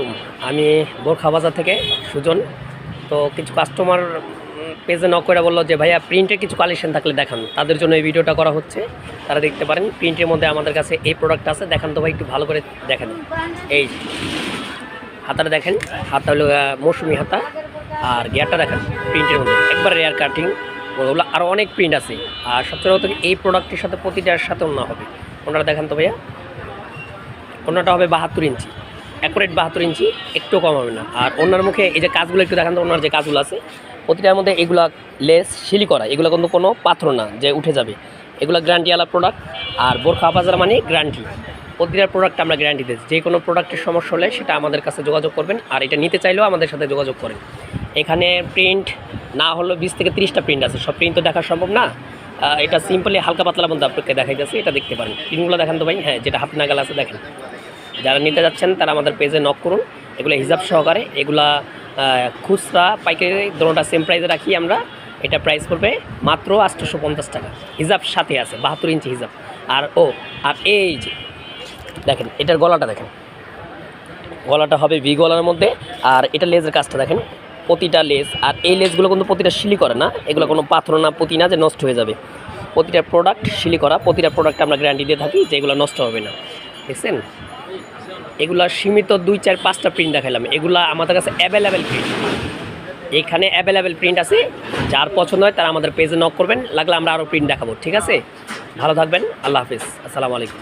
আলাইকুম। আমি বোরখা বাজার থেকে সুজন। তো কিছু কাস্টমার পেজে নক করে বললো যে ভাইয়া প্রিন্টের কিছু কালেকশন থাকলে দেখান, তাদের জন্য এই ভিডিওটা করা হচ্ছে। তারা দেখতে পারেন প্রিন্টের মধ্যে আমাদের কাছে এই প্রোডাক্ট আছে। দেখান তো ভাই, একটু ভালো করে দেখেন। এই হাতাটা দেখেন, হাতা হলো মৌসুমি হাতা, আর গিয়ারটা দেখেন প্রিন্টের মধ্যে একবার রেয়ার কাটিং। ওগুলো আরও অনেক প্রিন্ট আছে। আর সবচেয়ে বড় এই প্রোডাক্টের সাথে প্রতিটার সাথে অন্য হবে। ওনারা দেখেন তো ভাইয়া, অন্যটা হবে 72 ইঞ্চি, অ্যাকুরেট 72 ইঞ্চি, একটু কম হবে না। আর ওনার মুখে এই যে কাজগুলো একটু দেখান তো, ওনার যে কাজগুলো আছে প্রতিটার মধ্যে এগুলো লেস শিলি করা, এগুলো কিন্তু কোনো পাথর না যে উঠে যাবে। এগুলো গ্যারান্টিওয়ালা প্রোডাক্ট। আর বোরখা বাজার মানে গ্যারান্টি, প্রতিটার প্রোডাক্ট আমরা গ্যারান্টি দিচ্ছি। যে কোনো প্রোডাক্টের সমস্যা হলে সেটা আমাদের কাছে যোগাযোগ করবেন, আর এটা নিতে চাইলেও আমাদের সাথে যোগাযোগ করেন। এখানে প্রিন্ট না হলেও 20 থেকে 30টা প্রিন্ট আছে, সব প্রিন্ট তো দেখা সম্ভব না। এটা সিম্পলি হালকা পাতলা মধ্যে আপনাকে দেখাই যাচ্ছে, এটা দেখতে পারেন। প্রিন্টগুলো দেখেন তো ভাই, হ্যাঁ যেটা হাত নাগাল আছে দেখেন। যারা নিতে যাচ্ছেন তারা আমাদের পেজে নক করুন। এগুলো হিসাব সহকারে, এগুলা খুচরা পাইকারি দোনোটা সেম প্রাইসে রাখি আমরা। এটা প্রাইস পড়বে মাত্র 850 টাকা, হিসাব সাথে আছে 72 ইঞ্চি হিসাব। আর এই যে দেখেন, এটার গলাটা দেখেন, গলাটা হবে ভি গলার মধ্যে। আর এটা লেজের কাজটা দেখেন, প্রতিটা লেজ। আর এই লেজগুলো কিন্তু প্রতিটা শিলি করে না, এগুলো কোনো পাথর না, পুঁতি না যে নষ্ট হয়ে যাবে। প্রতিটা প্রোডাক্ট শিলি করা, প্রতিটা প্রোডাক্ট আমরা গ্যারান্টি দিয়ে থাকি যে এগুলো নষ্ট হবে না। দেখছেন, এগুলা সীমিত 2, 4, 5টা প্রিন্ট দেখালাম। এগুলা আমাদের কাছে অ্যাভেলেবেল প্রিন্ট, এখানে অ্যাভেলেবেল প্রিন্ট আছে। যার পছন্দ হয় তারা আমাদের পেজে নক করবেন, লাগলে আমরা আরও প্রিন্ট দেখাবো। ঠিক আছে, ভালো থাকবেন, আল্লাহ হাফিজ, আসসালামু আলাইকুম।